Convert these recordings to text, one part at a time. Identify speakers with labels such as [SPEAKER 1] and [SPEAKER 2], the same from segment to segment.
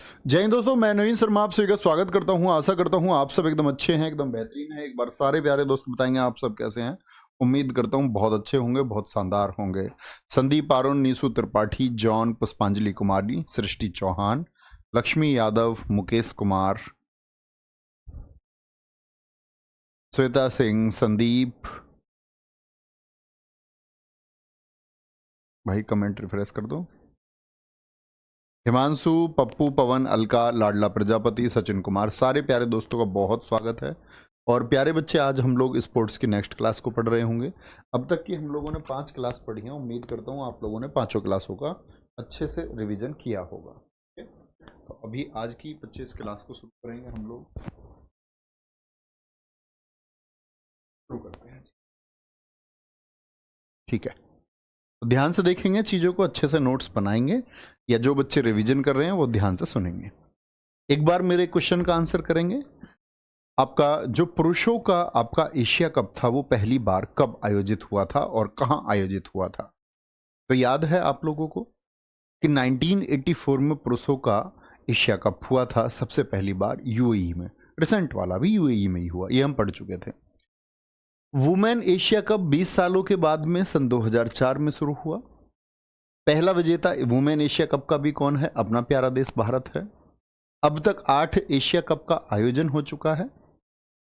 [SPEAKER 1] जय हिंद दोस्तों, मैं नवीन शर्मा आप सभी का स्वागत करता हूं। आशा करता हूं आप सब एकदम अच्छे हैं, एकदम बेहतरीन हैं। एक बार सारे प्यारे दोस्त बताएंगे आप सब कैसे हैं। उम्मीद करता हूं बहुत अच्छे होंगे, बहुत शानदार होंगे। संदीप आरुण, नीसू त्रिपाठी, जॉन, पुष्पांजलि कुमारी, सृष्टि चौहान, लक्ष्मी यादव, मुकेश कुमार, श्वेता सिंह, संदीप भाई कमेंट रिफ्रेश कर दो। हिमांशु, पप्पू, पवन, अलका, लाडला प्रजापति, सचिन कुमार, सारे प्यारे दोस्तों का बहुत स्वागत है। और प्यारे बच्चे, आज हम लोग स्पोर्ट्स की नेक्स्ट क्लास को पढ़ रहे होंगे। अब तक की हम लोगों ने 5 क्लास पढ़ी हैं। उम्मीद करता हूँ आप लोगों ने पांचों क्लासों का अच्छे से रिवीजन किया होगा। ठीक है, तो अभी आज की 25 क्लास को शुरू करेंगे हम लोग। शुरू करते हैं। ठीक है, तो ध्यान से देखेंगे चीज़ों को, अच्छे से नोट्स बनाएंगे, या जो बच्चे रिवीजन कर रहे हैं वो ध्यान से सुनेंगे। एक बार मेरे क्वेश्चन का आंसर करेंगे। आपका जो पुरुषों का आपका एशिया कप था वो पहली बार कब आयोजित हुआ था और कहां आयोजित हुआ था? तो याद है आप लोगों को कि 1984 में पुरुषों का एशिया कप हुआ था सबसे पहली बार यूएई में। रिसेंट वाला भी यूएई में ही हुआ, ये हम पढ़ चुके थे। वुमेन एशिया कप 20 सालों के बाद में सन 2004 में शुरू हुआ। पहला विजेता वुमेन एशिया कप का भी कौन है? अपना प्यारा देश भारत है। अब तक 8 एशिया कप का आयोजन हो चुका है।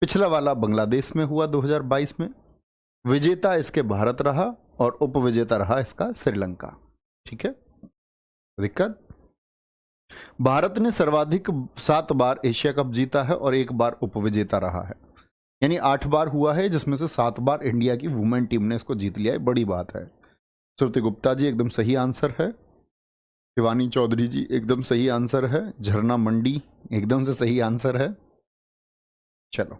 [SPEAKER 1] पिछला वाला बांग्लादेश में हुआ 2022 में। विजेता इसके भारत रहा और उपविजेता रहा इसका श्रीलंका। ठीक है, दिक्कत? भारत ने सर्वाधिक 7 बार एशिया कप जीता है और 1 बार उपविजेता रहा है, यानी 8 बार हुआ है, जिसमें से 7 बार इंडिया की वुमेन टीम ने इसको जीत लिया है। बड़ी बात है। श्रुति गुप्ता जी एकदम सही आंसर है। शिवानी चौधरी जी एकदम सही आंसर है। झरना मंडी एकदम से सही आंसर है। चलो,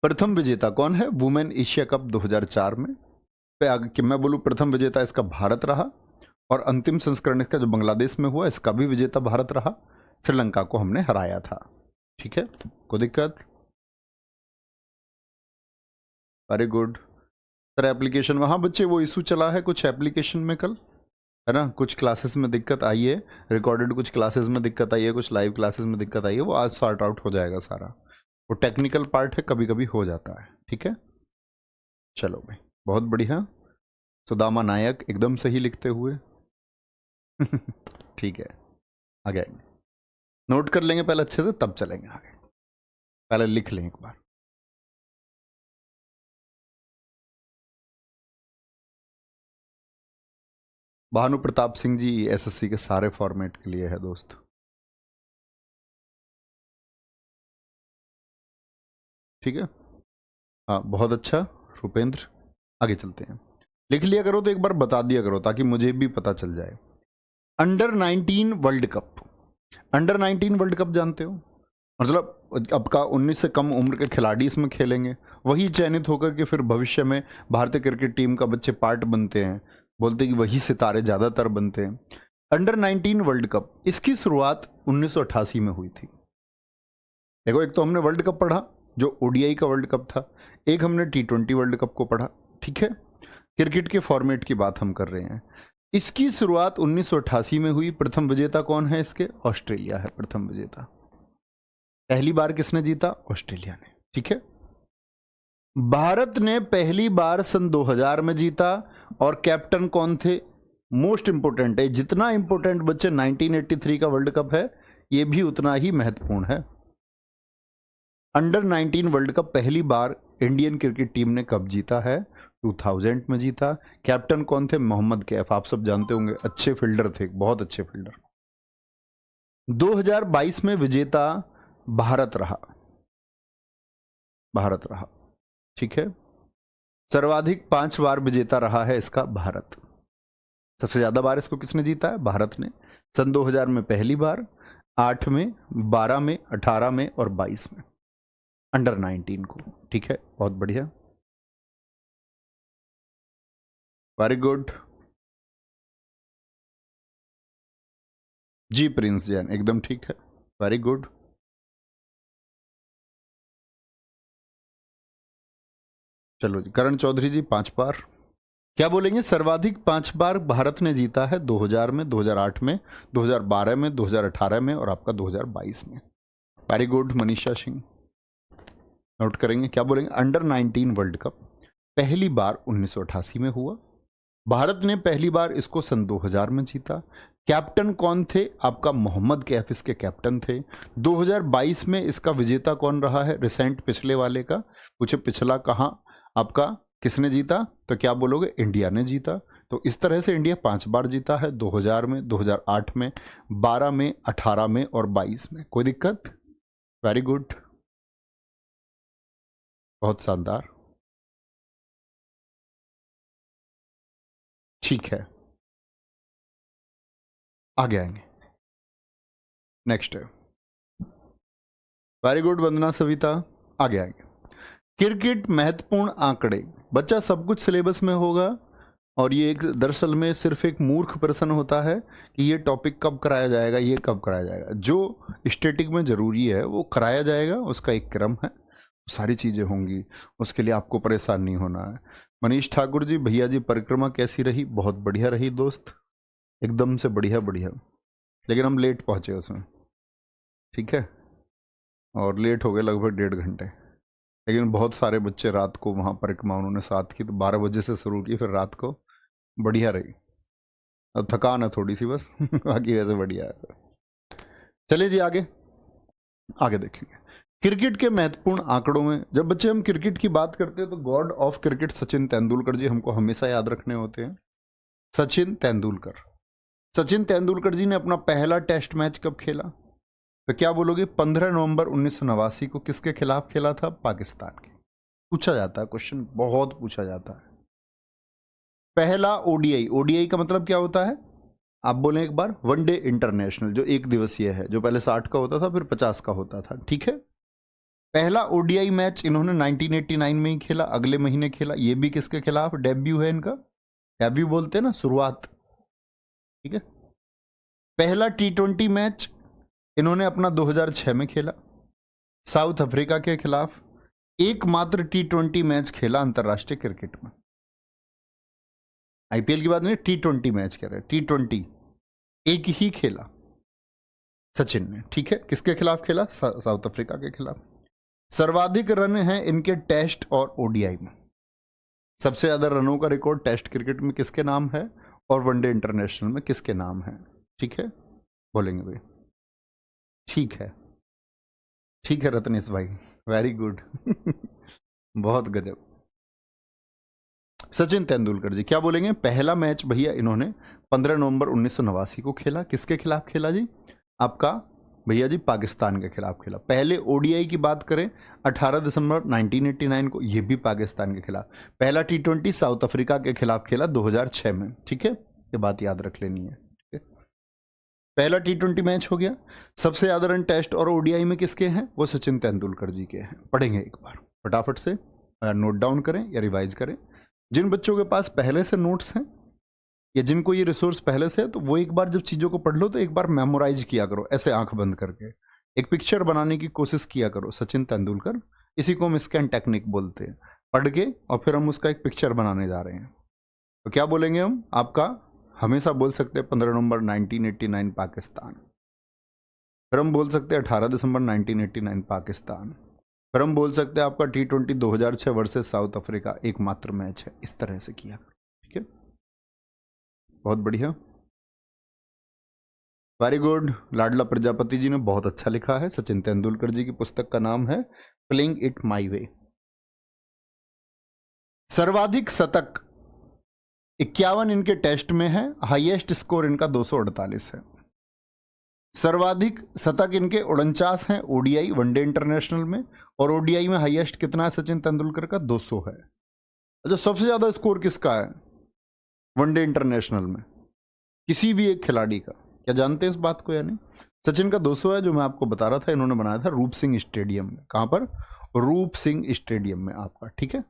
[SPEAKER 1] प्रथम विजेता कौन है वुमेन एशिया कप 2004 में? पे आगे कि मैं बोलूं प्रथम विजेता इसका भारत रहा, और अंतिम संस्करण इसका जो बांग्लादेश में हुआ इसका भी विजेता भारत रहा। श्रीलंका को हमने हराया था। ठीक है, कोई दिक्कत? Very good sir. एप्लीकेशन वहाँ बच्चे वो इशू चला है कुछ एप्लीकेशन में कल, है ना? कुछ क्लासेस में दिक्कत आई है, रिकॉर्डेड कुछ क्लासेस में दिक्कत आई है, कुछ लाइव क्लासेस में दिक्कत आई है। वो आज सॉर्ट आउट हो जाएगा सारा। वो टेक्निकल पार्ट है, कभी कभी हो जाता है। ठीक है, चलो भाई, बहुत बढ़िया। सुदामा नायक एकदम सही लिखते हुए। ठीक है, आगे नोट कर लेंगे पहले अच्छे से, तब चलेंगे आगे। पहले लिख लें एक बार। भानु प्रताप सिंह जी एसएससी के सारे फॉर्मेट के लिए है दोस्त। ठीक है, हाँ बहुत अच्छा रुपेंद्र। आगे चलते हैं। लिख लिया करो तो एक बार बता दिया करो ताकि मुझे भी पता चल जाए। Under 19 world cup. Under 19 world cup जानते हो? मतलब अब का 19 से कम उम्र के खिलाड़ी इसमें खेलेंगे, वही चयनित होकर के फिर भविष्य में भारतीय क्रिकेट टीम का बच्चे पार्ट बनते हैं। बोलते हैं कि वही सितारे ज़्यादातर बनते हैं। अंडर 19 वर्ल्ड कप, इसकी शुरुआत 1988 में हुई थी। देखो, एक तो हमने वर्ल्ड कप पढ़ा जो ओडीआई का वर्ल्ड कप था, एक हमने T20 वर्ल्ड कप को पढ़ा। ठीक है, क्रिकेट के फॉर्मेट की बात हम कर रहे हैं। इसकी शुरुआत 1988 में हुई। प्रथम विजेता कौन है इसके? ऑस्ट्रेलिया है प्रथम विजेता। पहली बार किसने जीता? ऑस्ट्रेलिया ने। ठीक है, भारत ने पहली बार सन 2000 में जीता। और कैप्टन कौन थे? मोस्ट इंपोर्टेंट है, जितना इंपोर्टेंट बच्चे 1983 का वर्ल्ड कप है, यह भी उतना ही महत्वपूर्ण है। अंडर 19 वर्ल्ड कप पहली बार इंडियन क्रिकेट टीम ने कब जीता है? 2000 में जीता। कैप्टन कौन थे? मोहम्मद कैफ, आप सब जानते होंगे, अच्छे फील्डर थे, बहुत अच्छे फील्डर। 2022 में विजेता भारत रहा। भारत रहा। ठीक है, सर्वाधिक 5 बार विजेता रहा है इसका भारत। सबसे ज्यादा बार इसको किसने जीता है? भारत ने। सन 2000 में पहली बार, 8 में, 12 में, 18 में और 22 में, अंडर 19 को। ठीक है, बहुत बढ़िया, वेरी गुड जी। प्रिंस जैन एकदम ठीक है, वेरी गुड। चलो जी, करण चौधरी जी 5 बार। क्या बोलेंगे? सर्वाधिक 5 बार भारत ने जीता है, 2000 में, 2008 में, 2012 में, 2018 में और आपका 2022 में। Very good Manisha Singh, note करेंगे। क्या बोलेंगे? अंडर 19 वर्ल्ड कप पहली बार 1988 में हुआ। भारत ने पहली बार इसको सन 2000 में जीता। कैप्टन कौन थे? आपका मोहम्मद कैफ इसके कैप्टन थे। 2022 में इसका विजेता कौन रहा है? रिसेंट पिछले वाले का पूछे, पिछला कहाँ आपका किसने जीता? तो क्या बोलोगे? इंडिया ने जीता। तो इस तरह से इंडिया 5 बार जीता है, 2000 में, 2008 में, 12 में, 18 में और 22 में। कोई दिक्कत? वेरी गुड, बहुत शानदार, ठीक है। आगे आएंगे, नेक्स्ट है। वेरी गुड वंदना सविता, आगे आएंगे। क्रिकेट महत्वपूर्ण आंकड़े। बच्चा सब कुछ सिलेबस में होगा और ये एक दरअसल में सिर्फ एक मूर्ख प्रश्न होता है कि ये टॉपिक कब कराया जाएगा, ये कब कराया जाएगा। जो स्टैटिक में ज़रूरी है वो कराया जाएगा, उसका एक क्रम है, सारी चीज़ें होंगी, उसके लिए आपको परेशान नहीं होना है। मनीष ठाकुर जी, भैया जी परिक्रमा कैसी रही? बहुत बढ़िया रही दोस्त, एकदम से बढ़िया बढ़िया, लेकिन हम लेट पहुँचे उसमें, ठीक है, और लेट हो गए लगभग 1.5 घंटे। लेकिन बहुत सारे बच्चे रात को वहाँ परिक्रमा उन्होंने साथ की, तो 12 बजे से शुरू की, फिर रात को बढ़िया रही। अब थकान है थोड़ी सी बस बाकी वैसे बढ़िया है। चलिए जी आगे, आगे देखेंगे क्रिकेट के महत्वपूर्ण आंकड़ों में। जब बच्चे हम क्रिकेट की बात करते हैं तो god of cricket Sachin Tendulkar ji हमको हमेशा याद रखने होते हैं। सचिन तेंदुलकर, सचिन तेंदुलकर जी ने अपना पहला टेस्ट मैच कब खेला? तो क्या बोलोगे? 15 नवंबर 1989 को। किसके खिलाफ खेला था? पाकिस्तान के। पूछा जाता है क्वेश्चन, बहुत पूछा जाता है। पहला ओडीआई, ओडीआई का मतलब क्या होता है? आप बोलें एक बार, वनडे इंटरनेशनल, जो एक दिवसीय है, जो पहले 60 का होता था फिर 50 का होता था, ठीक है। पहला ओडीआई मैच इन्होंने 1989 में ही खेला, अगले महीने खेला। ये भी किसके खिलाफ? डेब्यू है इनका, डेब्यू बोलते हैं ना, शुरुआत, ठीक है। पहला T20 मैच इन्होंने अपना 2006 में खेला, साउथ अफ्रीका के खिलाफ। एकमात्र T20 मैच खेला अंतरराष्ट्रीय क्रिकेट में, आईपीएल की बात नहीं, T20 मैच कह रहे हैं, T20 एक ही खेला सचिन ने, ठीक है। किसके खिलाफ खेला? साउथ अफ्रीका के खिलाफ। सर्वाधिक रन हैं इनके टेस्ट और ओडीआई में। सबसे ज्यादा रनों का रिकॉर्ड टेस्ट क्रिकेट में किसके नाम है और वनडे इंटरनेशनल में किसके नाम है? ठीक है, बोलेंगे भाई, ठीक है, ठीक है रत्नेश भाई, वेरी गुड बहुत गजब। सचिन तेंदुलकर जी, क्या बोलेंगे? पहला मैच भैया इन्होंने 15 नवंबर 1989 को खेला। किसके खिलाफ खेला जी? आपका भैया जी पाकिस्तान के खिलाफ खेला। पहले ओडीआई की बात करें 18 दिसंबर 1989 को, ये भी पाकिस्तान के खिलाफ। पहला T20 साउथ अफ्रीका के खिलाफ खेला 2006 में, ठीक है, ये बात याद रख लेनी है, ठीक है। पहला T20 मैच हो गया। सबसे ज्यादा रन टेस्ट और ओडीआई में किसके हैं? वो सचिन तेंदुलकर जी के हैं। पढ़ेंगे एक बार फटाफट से, नोट डाउन करें या रिवाइज करें। जिन बच्चों के पास पहले से नोट्स हैं या जिनको ये रिसोर्स पहले से है, तो वो एक बार जब चीज़ों को पढ़ लो तो एक बार मेमोराइज किया करो, ऐसे आंख बंद करके एक पिक्चर बनाने की कोशिश किया करो। सचिन तेंदुलकर, इसी को हम स्कैन टेक्निक बोलते हैं। पढ़ के और फिर हम उसका एक पिक्चर बनाने जा रहे हैं। तो क्या बोलेंगे हम? आपका हमेशा बोल सकते हैं 15 नवंबर 1989 पाकिस्तान, फिर हम बोल सकते हैं 18 दिसंबर 1989 पाकिस्तान, फिर हम बोल सकते हैं आपका T20 2006 वर्सेस साउथ अफ्रीका एकमात्र मैच है। इस तरह से किया, ठीक है, बहुत बढ़िया, वेरी गुड। लाडला प्रजापति जी ने बहुत अच्छा लिखा है। सचिन तेंदुलकर जी की पुस्तक का नाम है प्लेइंग इट माई वे। सर्वाधिक शतक 51 इनके टेस्ट में है, हाईएस्ट स्कोर इनका 248 है। सर्वाधिक शतक इनके 49 हैं ओडीआई वनडे इंटरनेशनल में, और ओडीआई में हाईएस्ट कितना है सचिन तेंदुलकर का? 200 है। अच्छा, सबसे ज्यादा स्कोर किसका है वनडे इंटरनेशनल में? किसी भी एक खिलाड़ी का, क्या जानते हैं इस बात को या नहीं? सचिन का 200 है, जो मैं आपको बता रहा था, इन्होंने बनाया था रूप सिंह स्टेडियम में। कहां पर? रूप सिंह स्टेडियम में आपका, ठीक है।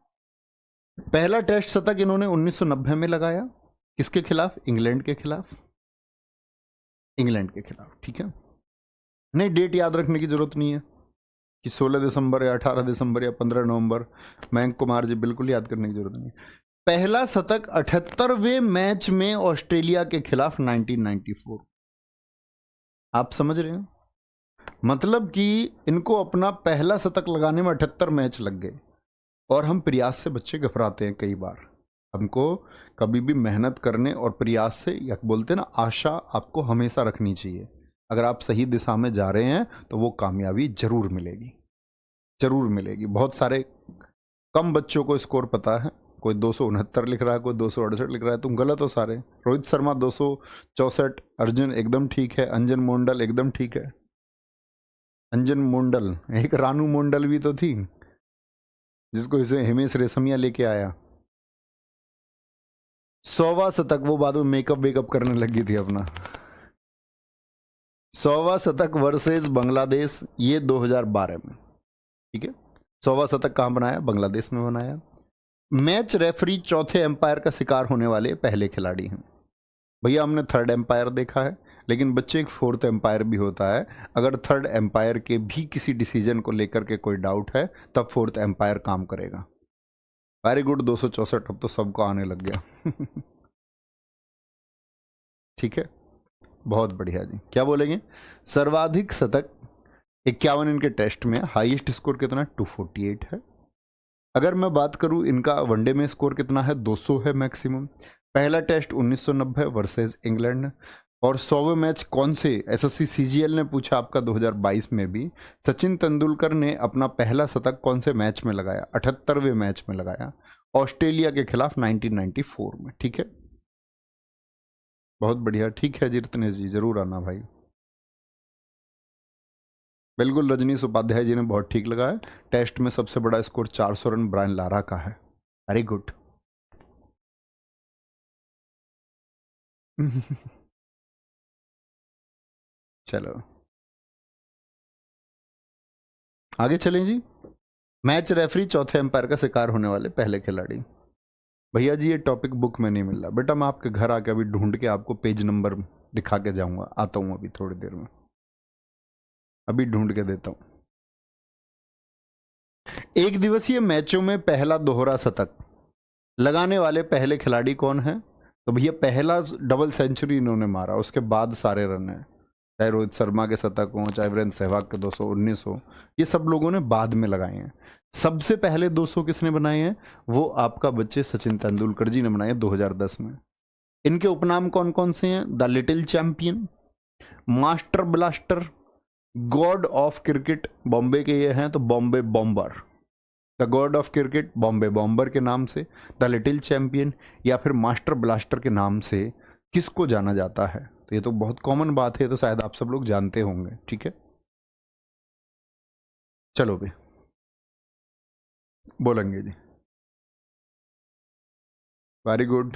[SPEAKER 1] पहला टेस्ट शतक इन्होंने 1990 में लगाया, किसके खिलाफ? इंग्लैंड के खिलाफ, इंग्लैंड के खिलाफ, ठीक है। नहीं, डेट याद रखने की जरूरत नहीं है कि 16 दिसंबर या 18 दिसंबर या 15 नवंबर। मयंक कुमार जी, बिल्कुल याद करने की जरूरत नहीं। पहला शतक 78वें मैच में ऑस्ट्रेलिया के खिलाफ 1994। आप समझ रहे हैं, मतलब कि इनको अपना पहला शतक लगाने में 78 मैच लग गए। और हम प्रयास से बच्चे घबराते हैं कई बार। हमको कभी भी मेहनत करने और प्रयास से, या बोलते ना, आशा आपको हमेशा रखनी चाहिए। अगर आप सही दिशा में जा रहे हैं तो वो कामयाबी जरूर मिलेगी, जरूर मिलेगी। बहुत सारे कम बच्चों को स्कोर पता है, कोई 269 लिख रहा है, कोई 268 लिख रहा है। तुम गलत हो सारे। रोहित शर्मा 264, अर्जुन एकदम ठीक है, अंजन मोंडल एकदम ठीक है। अंजन मोंडल, एक रानू मोंडल भी तो थी जिसको इसे हिमेश रेशमिया लेके आया। 100वां शतक, वो बाद में मेकअप वेकअप करने लगी थी अपना। 100वां शतक वर्सेस बांग्लादेश, ये 2012 में, ठीक है। 100वां शतक कहाँ बनाया? बांग्लादेश में बनाया। मैच रेफरी चौथे एम्पायर का शिकार होने वाले पहले खिलाड़ी हैं। भैया हमने थर्ड एम्पायर देखा है, लेकिन बच्चे एक फोर्थ एम्पायर भी होता है। अगर थर्ड एम्पायर के भी किसी डिसीजन को लेकर के कोई डाउट है तब फोर्थ एम्पायर काम करेगा। वेरी गुड, 264 अब तो सबको आने लग गया। ठीक है, बहुत बढ़िया जी। क्या बोलेंगे? सर्वाधिक शतक 51 इनके टेस्ट में, हाईएस्ट स्कोर कितना? 248 है। अगर मैं बात करूं इनका वनडे में स्कोर कितना है? 200 है मैक्सिमम। पहला टेस्ट 1990 वर्सेस इंग्लैंड। और 100वें मैच कौन से? एसएससी सीजीएल ने पूछा आपका 2022 में भी। सचिन तेंदुलकर ने अपना पहला शतक कौन से मैच में लगाया? 78वें मैच में लगाया, ऑस्ट्रेलिया के खिलाफ 1994 में। ठीक है, बहुत बढ़िया। ठीक है जी रत्नेश जी, जरूर आना भाई। बिल्कुल, रजनीश उपाध्याय जी ने बहुत ठीक लगाया। टेस्ट में सबसे बड़ा स्कोर 400 रन ब्रायन लारा का है। Very good. चलो आगे चलें जी। मैच रेफरी चौथे एम्पायर का शिकार होने वाले पहले खिलाड़ी। भैया जी ये टॉपिक बुक में नहीं मिल रहा बेटा, मैं आपके घर आके अभी ढूंढ के आपको पेज नंबर दिखा के जाऊंगा। आता हूं अभी थोड़ी देर में, अभी ढूंढ के देता हूं। एक दिवसीय मैचों में पहला दोहरा शतक लगाने वाले पहले खिलाड़ी कौन है? तो भैया पहला डबल सेंचुरी इन्होंने मारा, उसके बाद सारे रन है। चाहे रोहित शर्मा के शतक हो, चाहे वीरेंद्र सहवाग के 219 हो, ये सब लोगों ने बाद में लगाए हैं। सबसे पहले 200 किसने बनाए हैं? वो आपका बच्चे सचिन तेंदुलकर जी ने बनाए हैं 2010 में। इनके उपनाम कौन कौन से हैं? The little champion, master blaster, God of cricket, Bombay के ये हैं तो Bombay bomber, the God of cricket Bombay bomber के नाम से, द लिटिल चैंपियन या फिर मास्टर ब्लास्टर के नाम से किसको जाना जाता है? तो ये तो बहुत कॉमन बात है, तो शायद आप सब लोग जानते होंगे। ठीक है, चलो भी बोलेंगे जी। Very good.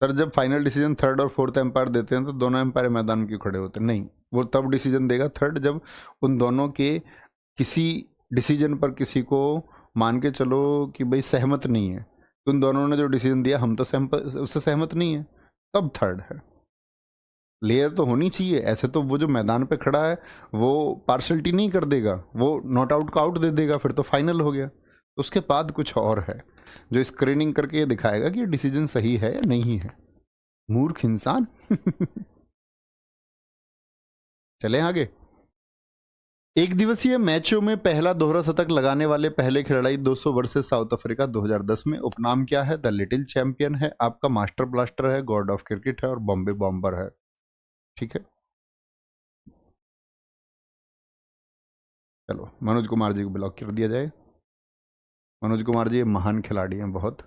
[SPEAKER 1] सर जब फाइनल डिसीजन थर्ड और फोर्थ एम्पायर देते हैं तो दोनों एम्पायर मैदान में क्यों खड़े होते हैं? नहीं, वो तब डिसीजन देगा थर्ड जब उन दोनों के किसी डिसीजन पर किसी को मान के चलो कि भाई सहमत नहीं है। तो उन दोनों ने जो डिसीजन दिया हम तो उससे सहमत नहीं है, तब थर्ड है। लेयर तो होनी चाहिए, ऐसे तो वो जो मैदान पे खड़ा है वो पार्शलिटी नहीं कर देगा, वो नॉट आउट का आउट दे देगा, फिर तो फाइनल हो गया। तो उसके बाद कुछ और है जो स्क्रीनिंग करके ये दिखाएगा कि ये डिसीजन सही है या नहीं है। मूर्ख इंसान। चले आगे। एक दिवसीय मैचों में पहला दोहरा शतक लगाने वाले पहले खिलाड़ी 200 वर्सेस साउथ अफ्रीका 2010 में। उपनाम क्या है? द लिटिल चैंपियन है आपका, मास्टर ब्लास्टर है, गॉड ऑफ क्रिकेट है और बॉम्बे बॉम्बर है। ठीक है, चलो मनोज कुमार जी को ब्लॉक कर दिया जाए। मनोज कुमार जी महान खिलाड़ी हैं बहुत,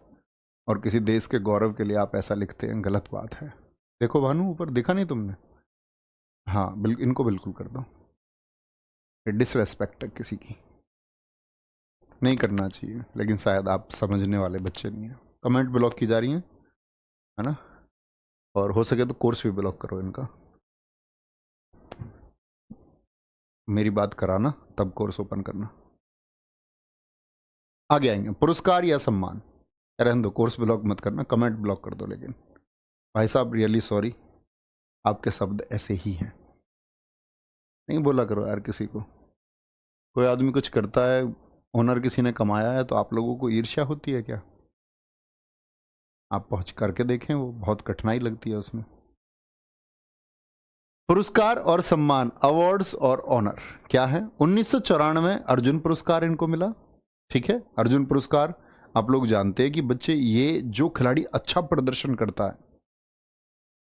[SPEAKER 1] और किसी देश के गौरव के लिए आप ऐसा लिखते हैं, गलत बात है। देखो भानु ऊपर दिखा नहीं तुमने? हाँ इनको बिल्कुल कर दो। डिसरेस्पेक्ट है किसी की, नहीं करना चाहिए, लेकिन शायद आप समझने वाले बच्चे नहीं हैं। कमेंट ब्लॉक की जा रही हैं, है ना? और हो सके तो कोर्स भी ब्लॉक करो इनका। मेरी बात कराना तब कोर्स ओपन करना। आगे आएंगे पुरस्कार या सम्मान। रहने दो, कोर्स ब्लॉक मत करना, कमेंट ब्लॉक कर दो। लेकिन भाई साहब रियली सॉरी, आपके शब्द ऐसे ही हैं। नहीं बोला करो यार किसी को। कोई आदमी कुछ करता है, ऑनर किसी ने कमाया है, तो आप लोगों को ईर्ष्या होती है क्या? आप पहुंच करके देखें, वो बहुत कठिनाई लगती है उसमें। पुरस्कार और सम्मान, अवार्ड्स और ऑनर क्या है? 1994 अर्जुन पुरस्कार इनको मिला। ठीक है, अर्जुन पुरस्कार आप लोग जानते हैं कि बच्चे ये जो खिलाड़ी अच्छा प्रदर्शन करता है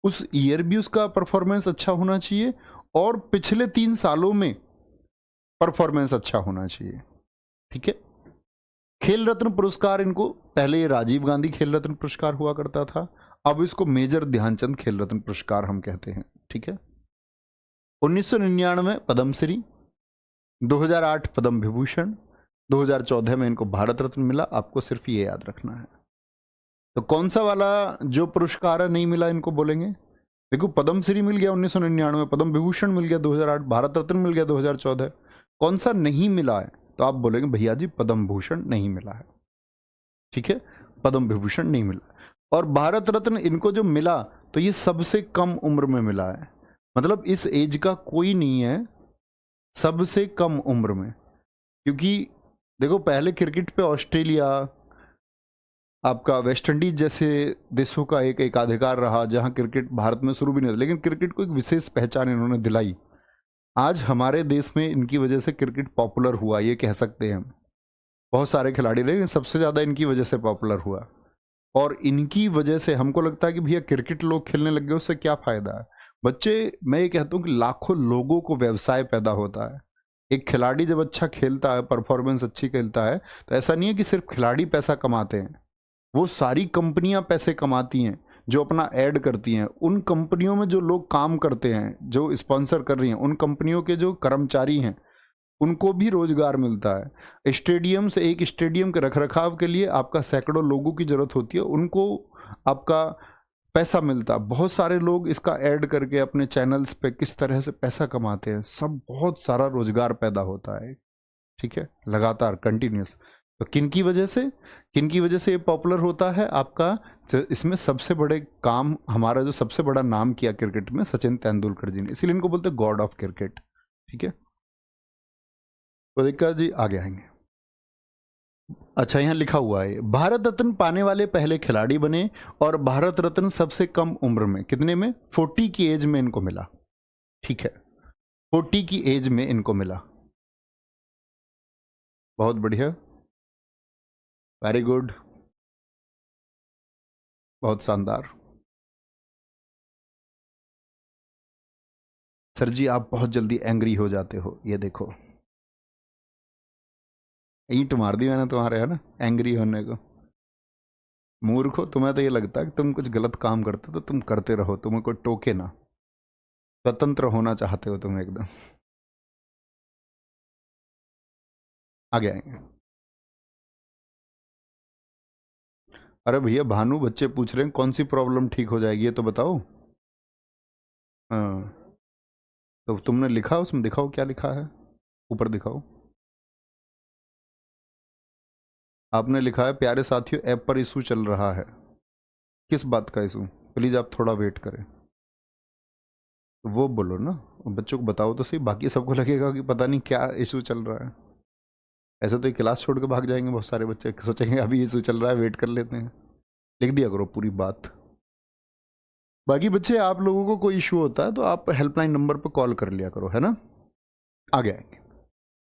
[SPEAKER 1] उस ईयर भी उसका परफॉर्मेंस अच्छा होना चाहिए और पिछले 3 सालों में परफॉर्मेंस अच्छा होना चाहिए। ठीक है, खेल रत्न पुरस्कार इनको, पहले ये राजीव गांधी खेल रत्न पुरस्कार हुआ करता था, अब इसको मेजर ध्यानचंद खेल रत्न पुरस्कार हम कहते हैं। ठीक है, 1999 पद्मश्री, 2008 पद्म विभूषण, 2014 में इनको भारत रत्न मिला। आपको सिर्फ ये याद रखना है। तो कौन सा वाला जो पुरस्कार नहीं मिला इनको बोलेंगे? देखो, पद्मश्री मिल गया 1999, पद्म विभूषण मिल गया 2008, भारत रत्न मिल गया 2014, कौन सा नहीं मिला है? तो आप बोलेंगे भैया जी पद्म भूषण नहीं मिला है। ठीक है, पद्म विभूषण नहीं मिला। और भारत रत्न इनको जो मिला तो ये सबसे कम उम्र में मिला है, मतलब इस एज का कोई नहीं है, सबसे कम उम्र में। क्योंकि देखो, पहले क्रिकेट पे ऑस्ट्रेलिया, आपका वेस्ट इंडीज जैसे देशों का एक एकाधिकार रहा, जहां क्रिकेट भारत में शुरू भी नहीं था, लेकिन क्रिकेट को एक विशेष पहचान इन्होंने दिलाई। आज हमारे देश में इनकी वजह से क्रिकेट पॉपुलर हुआ, ये कह सकते हैं हम। बहुत सारे खिलाड़ी रहे, सबसे ज़्यादा इनकी वजह से पॉपुलर हुआ। और इनकी वजह से हमको लगता है कि भैया क्रिकेट लोग खेलने लग गए, उससे क्या फ़ायदा है? बच्चे, मैं ये कहता हूँ कि लाखों लोगों को व्यवसाय पैदा होता है। एक खिलाड़ी जब अच्छा खेलता है, परफॉर्मेंस अच्छी खेलता है, तो ऐसा नहीं है कि सिर्फ खिलाड़ी पैसा कमाते हैं, वो सारी कंपनियां पैसे कमाती हैं जो अपना ऐड करती हैं। उन कंपनियों में जो लोग काम करते हैं, जो स्पॉन्सर कर रही हैं, उन कंपनियों के जो कर्मचारी हैं उनको भी रोजगार मिलता है। स्टेडियम से, एक स्टेडियम के रखरखाव के लिए आपका सैकड़ों लोगों की जरूरत होती है, उनको आपका पैसा मिलता है। बहुत सारे लोग इसका ऐड करके अपने चैनल्स पे किस तरह से पैसा कमाते हैं, सब बहुत सारा रोजगार पैदा होता है। ठीक है, लगातार कंटिन्यूस। तो किनकी वजह से ये पॉपुलर होता है आपका? इसमें सबसे बड़े काम, हमारा जो सबसे बड़ा नाम किया क्रिकेट में सचिन तेंदुलकर जी ने, इसीलिए इनको बोलते हैं गॉड ऑफ क्रिकेट। ठीक है, तो देखा जी, आगे आएंगे। अच्छा, यहाँ लिखा हुआ है भारत रत्न पाने वाले पहले खिलाड़ी बने, और भारत रत्न सबसे कम उम्र में, कितने में? 40 की एज में इनको मिला। ठीक है, 40 की एज में इनको मिला। बहुत बढ़िया, वेरी गुड, बहुत शानदार। सर जी आप बहुत जल्दी एंग्री हो जाते हो, ये देखो ईंट मार दी मैंने तुम्हारे, है ना, एंग्री होने को। मूर्खो, तुम्हें तो ये लगता है कि तुम कुछ गलत काम करते तो तुम करते रहो, तुम्हें कोई टोके ना, स्वतंत्र होना चाहते हो तुम एकदम। आगे आएंगे। अरे भैया भानु, बच्चे पूछ रहे हैं कौन सी प्रॉब्लम ठीक हो जाएगी, ये तो बताओ। हाँ, तो तुमने लिखा, उसमें दिखाओ क्या लिखा है, ऊपर दिखाओ। आपने लिखा है प्यारे साथियों ऐप पर इशू चल रहा है। किस बात का इशू? प्लीज आप थोड़ा वेट करें, तो वो बोलो ना, बच्चों को बताओ तो सही, बाकी सबको लगेगा कि पता नहीं क्या इशू चल रहा है। ऐसे तो ये क्लास छोड़ के भाग जाएंगे बहुत सारे बच्चे, सोचेंगे अभी इशू चल रहा है, वेट कर लेते हैं। लिख दिया करो पूरी बात। बाकी बच्चे, आप लोगों को कोई इशू होता है तो आप हेल्पलाइन नंबर पर कॉल कर लिया करो, है ना। आगे आएंगे।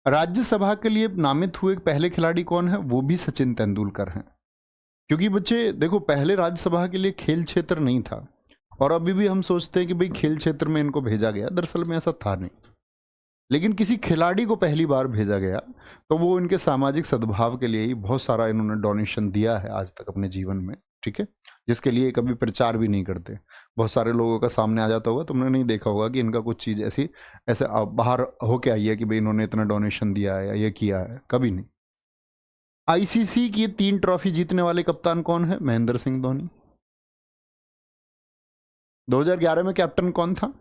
[SPEAKER 1] राज्यसभा के लिए नामित हुए पहले खिलाड़ी कौन है? वो भी सचिन तेंदुलकर हैं। क्योंकि बच्चे देखो, पहले राज्यसभा के लिए खेल क्षेत्र नहीं था, और अभी भी हम सोचते हैं कि भाई खेल क्षेत्र में इनको भेजा गया, दरअसल में ऐसा था नहीं। लेकिन किसी खिलाड़ी को पहली बार भेजा गया तो वो इनके सामाजिक सद्भाव के लिए ही बहुत सारा इन्होंने डोनेशन दिया है आज तक अपने जीवन में। ठीक है, जिसके लिए कभी प्रचार भी नहीं करते। बहुत सारे लोगों का सामने आ जाता होगा, तुमने नहीं देखा होगा कि इनका कुछ चीज़ ऐसे बाहर होके आई है कि भाई इन्होंने इतना डोनेशन दिया है या ये किया है, कभी नहीं। आईसीसी की 3 ट्रॉफी जीतने वाले कप्तान कौन है? महेंद्र सिंह धोनी। 2011 में कैप्टन कौन था?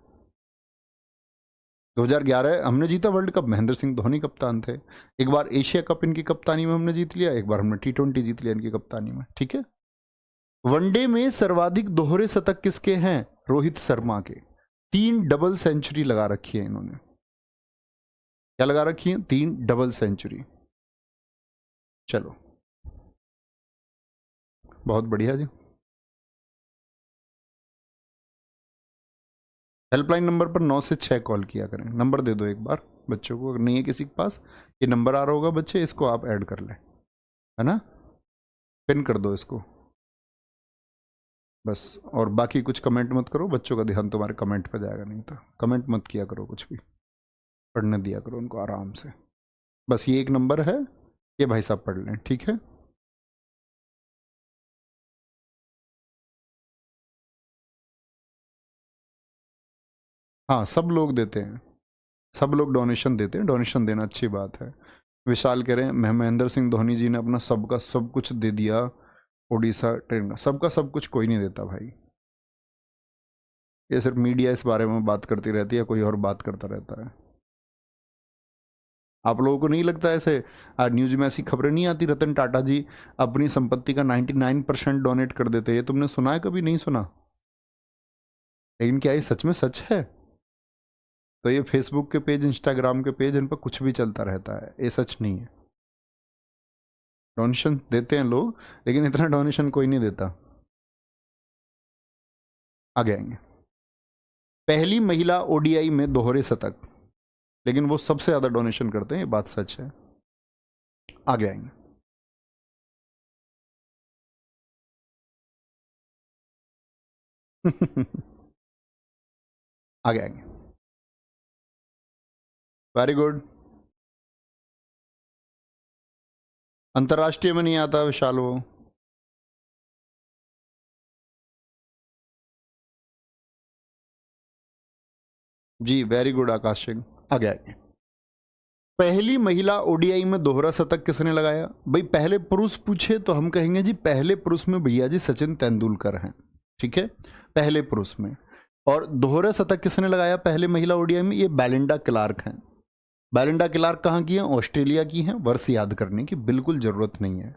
[SPEAKER 1] 2011 हमने जीता वर्ल्ड कप, महेंद्र सिंह धोनी कप्तान थे। एक बार एशिया कप इनकी कप्तानी में हमने जीत लिया, एक बार हमने T20 जीत लिया इनकी कप्तानी में। ठीक है, वनडे में सर्वाधिक दोहरे शतक किसके हैं? रोहित शर्मा के। 3 डबल सेंचुरी लगा रखी है इन्होंने। क्या लगा रखी है? 3 डबल सेंचुरी। चलो बहुत बढ़िया जी। हेल्पलाइन नंबर पर 9 से 6 कॉल किया करें। नंबर दे दो एक बार बच्चों को, अगर नहीं है किसी के पास, ये नंबर आ रहा होगा बच्चे, इसको आप ऐड कर लें, है ना, पिन कर दो इसको बस। और बाकी कुछ कमेंट मत करो, बच्चों का ध्यान तुम्हारे कमेंट पे जाएगा, नहीं तो कमेंट मत किया करो कुछ भी, पढ़ने दिया करो उनको आराम से। बस ये एक नंबर है, ये भाई साहब पढ़ लें, ठीक है। हाँ सब लोग देते हैं, सब लोग डोनेशन देते हैं, डोनेशन देना अच्छी बात है। विशाल कह रहे हैं महेंद्र सिंह धोनी जी ने अपना सबका सब कुछ दे दिया उड़ीसा ट्रेन का। सबका सब कुछ कोई नहीं देता भाई, ये सिर्फ मीडिया इस बारे में बात करती रहती है, कोई और बात करता रहता है। आप लोगों को नहीं लगता ऐसे आज न्यूज में ऐसी खबरें नहीं आती, रतन टाटा जी अपनी संपत्ति का 99% डोनेट कर देते हैं? ये तुमने सुना है? कभी नहीं सुना? लेकिन क्या ये सच में सच है? तो ये फेसबुक के पेज, इंस्टाग्राम के पेज, इन पर कुछ भी चलता रहता है, ये सच नहीं है। डोनेशन देते हैं लोग, लेकिन इतना डोनेशन कोई नहीं देता। आगे आएंगे। पहली महिला ओडीआई में दोहरे शतक, लेकिन वो सबसे ज्यादा डोनेशन करते हैं, ये बात सच है। आगे आएंगे। आगे आएंगे। Very good. अंतर्राष्ट्रीय में नहीं आता विशाल वो। जी वेरी गुड आकाश सिंह। आगे आएंगे। पहली महिला ओडीआई में दोहरा शतक किसने लगाया? भाई पहले पुरुष पूछे तो हम कहेंगे जी पहले पुरुष में भैया जी सचिन तेंदुलकर हैं, ठीक है, पहले पुरुष में। और दोहरा शतक किसने लगाया पहले महिला ओडीआई में? ये बेलिंडा क्लार्क हैं। बेलिंडा क्लार्क कहाँ की हैं? ऑस्ट्रेलिया की हैं। वर्ष याद करने की बिल्कुल जरूरत नहीं है,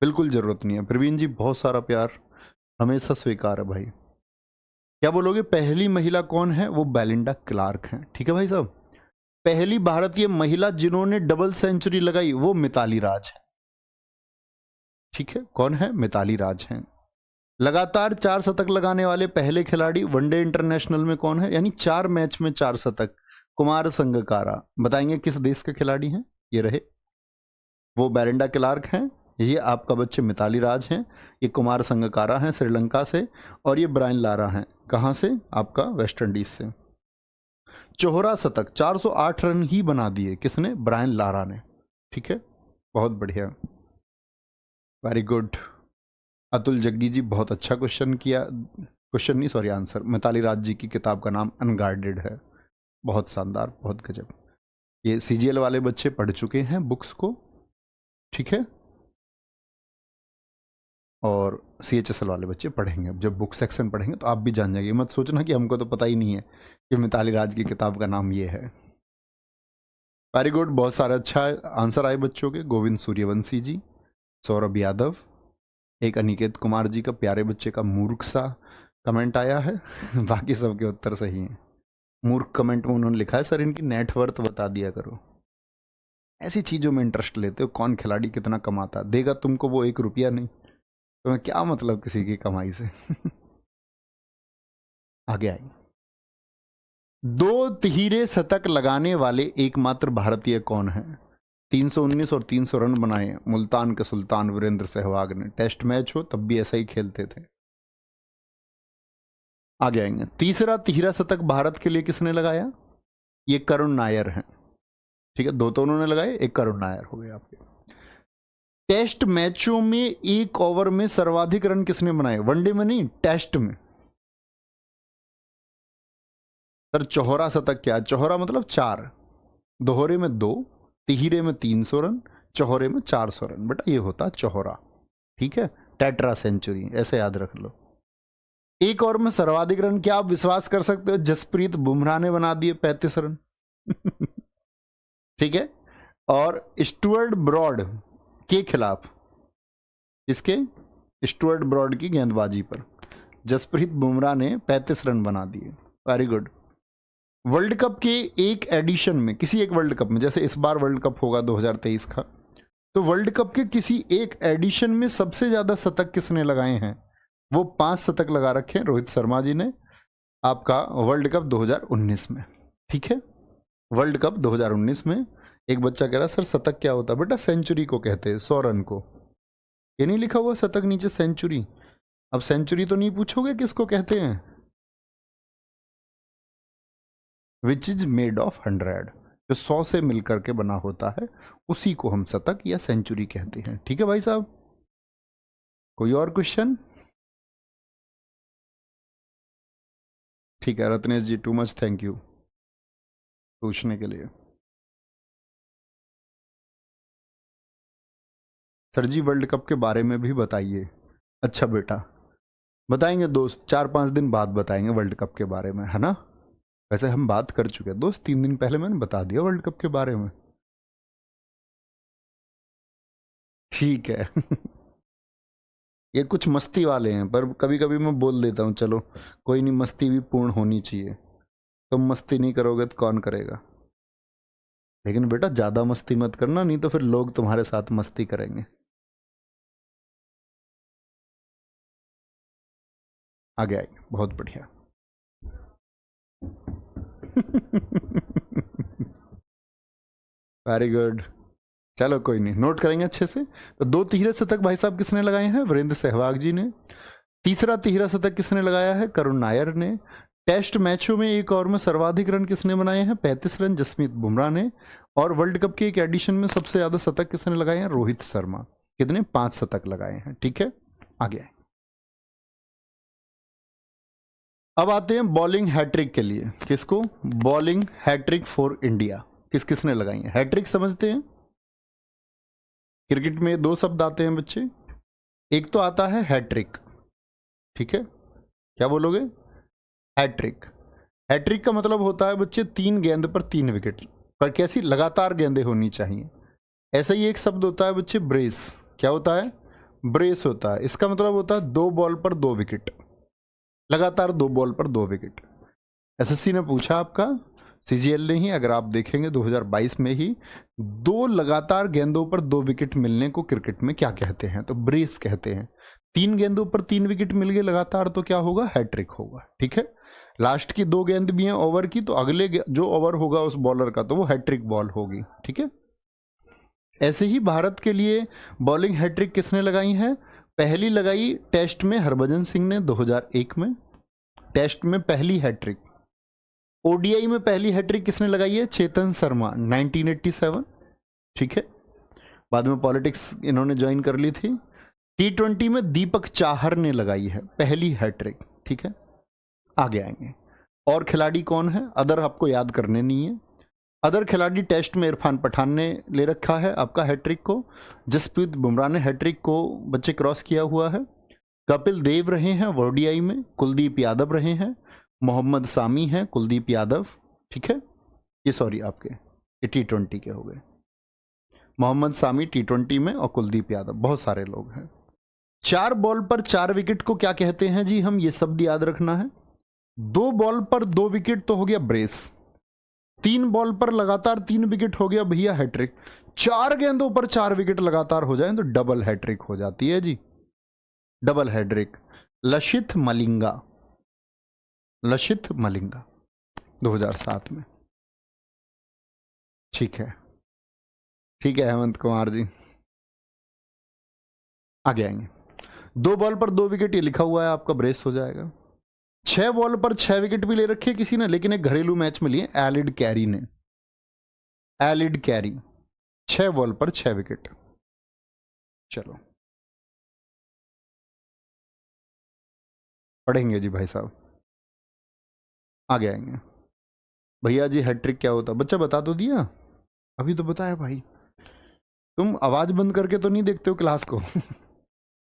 [SPEAKER 1] बिल्कुल जरूरत नहीं है। प्रवीण जी बहुत सारा प्यार, हमेशा स्वीकार है भाई। क्या बोलोगे? पहली महिला कौन है? वो बेलिंडा क्लार्क हैं, ठीक है भाई साहब। पहली भारतीय महिला जिन्होंने डबल सेंचुरी लगाई वो मिताली राज है, ठीक है। कौन है? मिताली राज हैं। लगातार 4 शतक लगाने वाले पहले खिलाड़ी वनडे इंटरनेशनल में कौन है? यानी 4 मैच में 4 शतक, कुमार संगकारा। बताएंगे किस देश के खिलाड़ी हैं? ये रहे, वो बेलिंडा क्लार्क हैं, ये आपका बच्चे मिताली राज हैं, ये कुमार संगकारा हैं श्रीलंका से, और ये ब्रायन लारा हैं, कहाँ से? आपका वेस्ट इंडीज से। चौहरा शतक 408 रन ही बना दिए, किसने? ब्रायन लारा ने, ठीक है, बहुत बढ़िया, वेरी गुड। अतुल जग्गी जी बहुत अच्छा क्वेश्चन किया, क्वेश्चन नहीं सॉरी आंसर। मिताली राज जी की किताब का नाम अनगार्डेड है, बहुत शानदार, बहुत गजब। ये सीजीएल वाले बच्चे पढ़ चुके हैं बुक्स को, ठीक है, और सीएचएसएल वाले बच्चे पढ़ेंगे। जब बुक सेक्शन पढ़ेंगे तो आप भी जान जाएंगे, मत सोचना कि हमको तो पता ही नहीं है कि मिताली राज की किताब का नाम ये है। वेरी गुड, बहुत सारे अच्छा आंसर आए बच्चों के। गोविंद सूर्यवंशी जी, सौरभ यादव, एक अनिकेत कुमार जी का प्यारे बच्चे का मूर्ख सा कमेंट आया है बाकी सबके उत्तर सही हैं। मूर्ख कमेंट में उन्होंने लिखा है सर इनकी नेटवर्थ बता दिया करो। ऐसी चीज़ों में इंटरेस्ट लेते हो, कौन खिलाड़ी कितना कमाता, देगा तुमको वो 1 रुपया नहीं, तो क्या मतलब किसी की कमाई से आगे आई। 2 तिहरे शतक लगाने वाले एकमात्र भारतीय कौन है? 319 और 300 रन बनाए मुल्तान के सुल्तान वीरेंद्र सहवाग ने। टेस्ट मैच हो तब भी ऐसा ही खेलते थे। आगे आएंगे। तीसरा तिहरा शतक भारत के लिए किसने लगाया? ये करुण नायर हैं, ठीक है, 2 तो उन्होंने लगाए, एक करुण नायर हो गए आपके। टेस्ट मैचों में 1 ओवर में सर्वाधिक रन किसने बनाए? वनडे में नहीं, टेस्ट में। सर चौहरा शतक क्या? चौहरा मतलब 4, दोहरे में 2, तिहरे में 300 रन, चौहरे में 400 रन, बेटा ये होता चौहरा, ठीक है, टेट्रा सेंचुरी, ऐसे याद रख लो। 1 ओवर में सर्वाधिक रन, क्या आप विश्वास कर सकते हो जसप्रीत बुमराह ने बना दिए 35 रन ठीक है, और स्टुअर्ट ब्रॉड के खिलाफ, इसके स्टुअर्ट ब्रॉड की गेंदबाजी पर जसप्रीत बुमराह ने 35 रन बना दिए। Very good. वर्ल्ड कप के एक एडिशन में, किसी एक वर्ल्ड कप में, जैसे इस बार वर्ल्ड कप होगा 2023 का, तो वर्ल्ड कप के किसी एक एडिशन में सबसे ज्यादा शतक किसने लगाए हैं? वो 5 शतक लगा रखे हैं रोहित शर्मा जी ने, आपका वर्ल्ड कप 2019 में। ठीक है, वर्ल्ड कप 2019 में। एक बच्चा कह रहा सर शतक क्या होता है? बेटा सेंचुरी को कहते हैं, 100 रन को। ये नहीं लिखा हुआ शतक नीचे, सेंचुरी? अब सेंचुरी तो नहीं पूछोगे किसको कहते हैं? विच इज मेड ऑफ 100, जो 100 से मिलकर के बना होता है, उसी को हम शतक या सेंचुरी कहते हैं। ठीक है भाई साहब, कोई और क्वेश्चन? ठीक है रत्नेश जी, टू मच थैंक यू पूछने के लिए। सर जी वर्ल्ड कप के बारे में भी बताइए। अच्छा बेटा बताएंगे दोस्त, 4-5 दिन बाद बताएंगे वर्ल्ड कप के बारे में, है ना? वैसे हम बात कर चुके हैं दोस्त, 3 दिन पहले मैंने बता दिया वर्ल्ड कप के बारे में। ठीक है ये कुछ मस्ती वाले हैं, पर कभी कभी मैं बोल देता हूँ चलो कोई नहीं, मस्ती भी पूर्ण होनी चाहिए। तुम मस्ती नहीं करोगे तो कौन करेगा? लेकिन बेटा ज्यादा मस्ती मत करना, नहीं तो फिर लोग तुम्हारे साथ मस्ती करेंगे। आगे आएंगे, बहुत बढ़िया वेरी गुड। चलो कोई नहीं, नोट करेंगे अच्छे से। तो 2 तिहरे शतक भाई साहब किसने लगाए हैं? वीरेंद्र सहवाग जी ने। तीसरा तिहरा शतक किसने लगाया है? करुण नायर ने। टेस्ट मैचों में एक ओवर में सर्वाधिक रन किसने बनाए हैं? 35 रन, जसप्रीत बुमराह ने। और वर्ल्ड कप के एक एडिशन में सबसे ज्यादा शतक किसने लगाए हैं? रोहित शर्मा। कितने? 5 शतक लगाए हैं। ठीक है, आगे आए। अब आते हैं बॉलिंग हैट्रिक के लिए। किसको? बॉलिंग हैट्रिक फॉर इंडिया किस किसने लगाई है? हैट्रिक समझते हैं? क्रिकेट में 2 शब्द आते हैं बच्चे, एक तो आता है हैट्रिक, ठीक है, क्या बोलोगे? हैट्रिक। हैट्रिक का मतलब होता है बच्चे 3 गेंद पर 3 विकेट, पर कैसी? लगातार गेंदें होनी चाहिए। ऐसा ही एक शब्द होता है बच्चे ब्रेस। क्या होता है? ब्रेस होता है। इसका मतलब होता है 2 बॉल पर 2 विकेट, लगातार 2 बॉल पर 2 विकेट। एसएससी ने पूछा आपका, सीजीएल ने ही, अगर आप देखेंगे 2022 में ही, 2 लगातार गेंदों पर 2 विकेट मिलने को क्रिकेट में क्या कहते हैं? तो ब्रेस कहते हैं। 3 गेंदों पर 3 विकेट मिल गए लगातार तो क्या होगा? हैट्रिक होगा। ठीक है, लास्ट की 2 गेंद भी हैं ओवर की, तो अगले जो ओवर होगा उस बॉलर का तो वो हैट्रिक बॉल होगी। ठीक है, ऐसे ही भारत के लिए बॉलिंग हैट्रिक किसने लगाई है? पहली लगाई टेस्ट में हरभजन सिंह ने 2001 में, टेस्ट में पहली हैट्रिक। ओडीआई में पहली हैट्रिक किसने लगाई है? चेतन शर्मा 1987। ठीक है, बाद में पॉलिटिक्स इन्होंने ज्वाइन कर ली थी। T20 में दीपक चाहर ने लगाई है पहली हैट्रिक। ठीक है, आगे आएंगे। और खिलाड़ी कौन है? अदर आपको याद करने नहीं है। अदर खिलाड़ी टेस्ट में इरफान पठान ने ले रखा है आपका हैट्रिक को। जसप्रीत बुमराह ने हैट्रिक को बच्चे क्रॉस किया हुआ है। कपिल देव रहे हैं ओडीआई में। कुलदीप यादव रहे हैं। मोहम्मद सामी हैं, कुलदीप यादव। ठीक है, ये सॉरी आपके ये T20 के हो गए। मोहम्मद सामी T20 में और कुलदीप यादव, बहुत सारे लोग हैं। 4 बॉल पर 4 विकेट को क्या कहते हैं जी? हम ये शब्द याद रखना है। 2 बॉल पर 2 विकेट तो हो गया ब्रेस। 3 बॉल पर लगातार 3 विकेट हो गया भैया हैट्रिक। 4 गेंदों पर 4 विकेट लगातार हो जाए तो डबल हैट्रिक हो जाती है जी, डबल हैट्रिक। लसिथ मलिंगा, लसिथ मलिंगा 2007 में। ठीक है, ठीक है हेमंत कुमार जी, आगे आएंगे। 2 बॉल पर 2 विकेट ये लिखा हुआ है आपका, ब्रेस हो जाएगा। 6 बॉल पर 6 विकेट भी ले रखे किसी ने, लेकिन एक घरेलू मैच में लिए एलिड कैरी ने। एलिड कैरी 6 बॉल पर 6 विकेट। चलो पढ़ेंगे जी भाई साहब, आगे आएंगे। भैया जी हैट्रिक क्या होता? बच्चा बता तो दिया, अभी तो बताया भाई। तुम आवाज बंद करके तो नहीं देखते हो क्लास को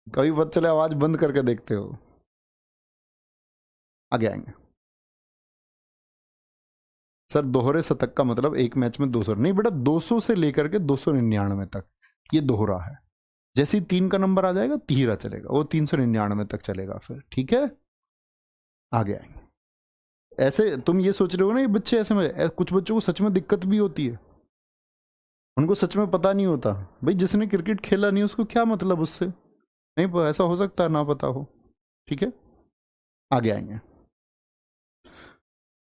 [SPEAKER 1] कभी पता चले आवाज बंद करके देखते हो। आगे आएंगे। सर दोहरे शतक का मतलब एक मैच में 200 नहीं बेटा, 200 से लेकर के 299 तक ये दोहरा है। जैसे ही 3 का नंबर आ जाएगा तिहरा चलेगा, वो 399 तक चलेगा फिर। ठीक है, आगे आएंगे। ऐसे तुम ये सोच रहे हो ना ये बच्चे ऐसे में, कुछ बच्चों को सच में दिक्कत भी होती है, उनको सच में पता नहीं होता। भाई जिसने क्रिकेट खेला नहीं उसको क्या मतलब उससे, नहीं ऐसा हो सकता है ना पता हो। ठीक है, आगे आएंगे।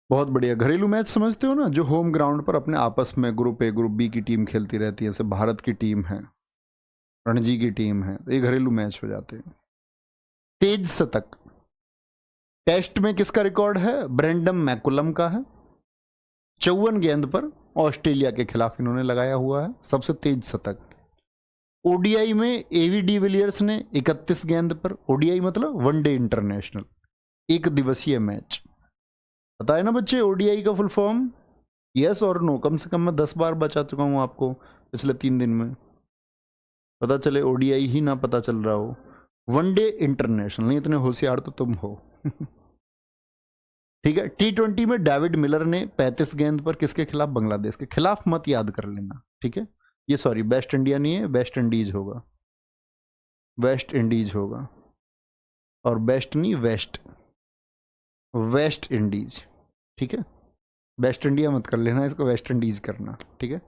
[SPEAKER 1] बहुत बढ़िया। घरेलू मैच समझते हो ना, जो होम ग्राउंड पर अपने आपस में ग्रुप ए ग्रुप बी की टीम खेलती रहती है, जैसे भारत की टीम है, रणजी की टीम है, तो ये घरेलू मैच हो जाते हैं। तेज शतक टेस्ट में किसका रिकॉर्ड है? ब्रेंडम मैकुलम का है। 54 गेंद पर ऑस्ट्रेलिया के खिलाफ इन्होंने लगाया हुआ है सबसे तेज शतक। ओडीआई में एवी डिविलियर्स ने 31 गेंद पर, ओडीआई मतलब वनडे इंटरनेशनल, एक दिवसीय मैच। पता है ना बच्चे ओडीआई का फुल फॉर्म? यस और नो, कम से कम मैं 10 बार बचा चुका हूं आपको पिछले 3 दिन में, पता चले ओडीआई ही ना पता चल रहा हो। वनडे इंटरनेशनल, नहीं इतने होशियार तो तुम हो। ठीक है। T20 में डेविड मिलर ने 35 गेंद पर किसके खिलाफ? बांग्लादेश के खिलाफ, मत याद कर लेना। ठीक है, ये सॉरी वेस्ट इंडिया नहीं है, वेस्ट इंडीज होगा, वेस्ट इंडीज होगा, और बेस्ट नहीं वेस्ट, वेस्ट इंडीज। ठीक है, वेस्ट इंडिया मत कर लेना इसको, वेस्ट इंडीज करना। ठीक है।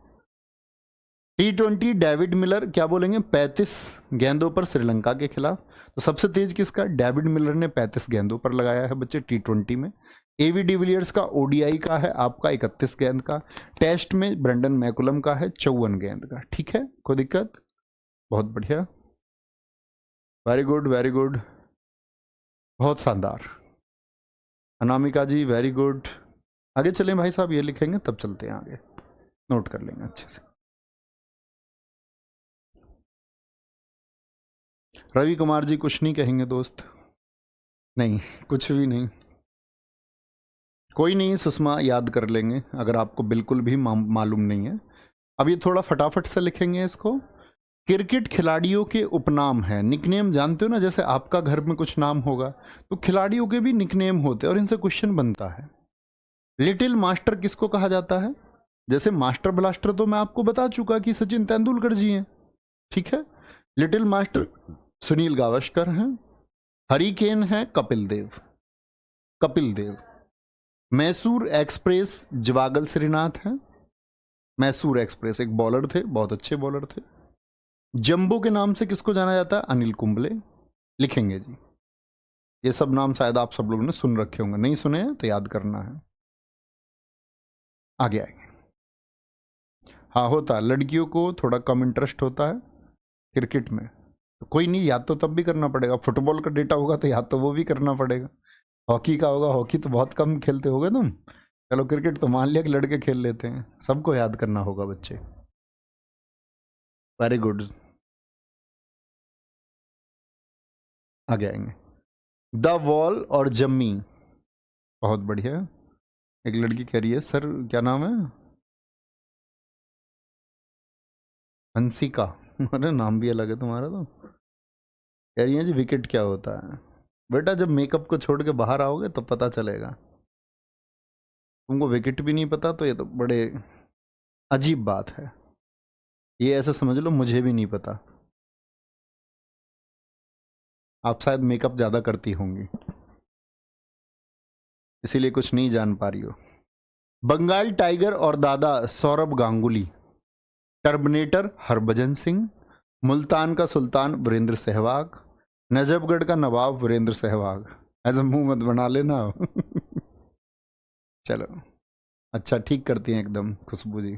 [SPEAKER 1] T20 डेविड मिलर क्या बोलेंगे? 35 गेंदों पर श्रीलंका के खिलाफ। तो सबसे तेज किसका? डेविड मिलर ने 35 गेंदों पर लगाया है बच्चे T20 में। एवी डिविलियर्स का ओडीआई का है आपका 31 गेंद का। टेस्ट में ब्रेंडन मैकुलम का है 54 गेंद का। ठीक है, कोई दिक्कत? बहुत बढ़िया, वेरी गुड वेरी गुड, बहुत शानदार। अनामिका जी वेरी गुड। आगे चलें भाई साहब, ये लिखेंगे तब चलते हैं आगे, नोट कर लेंगे अच्छे से। रवि कुमार जी कुछ नहीं कहेंगे दोस्त? नहीं, कुछ भी नहीं। कोई नहीं, सुषमा याद कर लेंगे अगर आपको बिल्कुल भी मालूम नहीं है। अब ये थोड़ा फटाफट से लिखेंगे इसको। क्रिकेट खिलाड़ियों के उपनाम है, निकनेम जानते हो ना, जैसे आपका घर में कुछ नाम होगा तो खिलाड़ियों के भी निकनेम होते हैं और इनसे क्वेश्चन बनता है। लिटिल मास्टर किसको कहा जाता है? जैसे मास्टर ब्लास्टर तो मैं आपको बता चुका कि सचिन तेंदुलकर जी हैं। ठीक है, लिटिल मास्टर सुनील गावस्कर हैं। हरिकेन है कपिल देव, कपिल देव। मैसूर एक्सप्रेस जवागल श्रीनाथ हैं। मैसूर एक्सप्रेस एक बॉलर थे, बहुत अच्छे बॉलर थे। जंबो के नाम से किसको जाना जाता है? अनिल कुंबले। लिखेंगे जी, ये सब नाम शायद आप सब लोगों ने सुन रखे होंगे, नहीं सुने हैं तो याद करना है। आगे आएंगे। हाँ होता है, लड़कियों को थोड़ा कम इंटरेस्ट होता है क्रिकेट में, तो कोई नहीं, याद तो तब भी करना पड़ेगा। फुटबॉल का डेटा होगा तो याद तो वो भी करना पड़ेगा। हॉकी का होगा, हॉकी तो बहुत कम खेलते होगे तुम, चलो क्रिकेट तो मान लिया कि लड़के खेल लेते हैं, सबको याद करना होगा बच्चे। वेरी गुड, आगे आएंगे। द वॉल और जम्मी, बहुत बढ़िया। एक लड़की कह रही है सर क्या नाम है? हंसिका। अरे नाम भी अलग है तुम्हारा तो। कह रही है जी विकेट क्या होता है? बेटा जब मेकअप को छोड़ के बाहर आओगे तो पता चलेगा। तुमको विकेट भी नहीं पता तो ये तो बड़े अजीब बात है। ये ऐसे समझ लो मुझे भी नहीं पता, आप शायद मेकअप ज़्यादा करती होंगी इसीलिए कुछ नहीं जान पा रही हो। बंगाल टाइगर और दादा सौरभ गांगुली। टर्मिनेटर हरभजन सिंह। मुल्तान का सुल्तान वीरेंद्र सहवाग। नजफगढ़ का नवाब वीरेंद्र सहवाग। ऐसा मुंह मत बना लेना। चलो अच्छा, ठीक करती हैं एकदम खुशबू जी।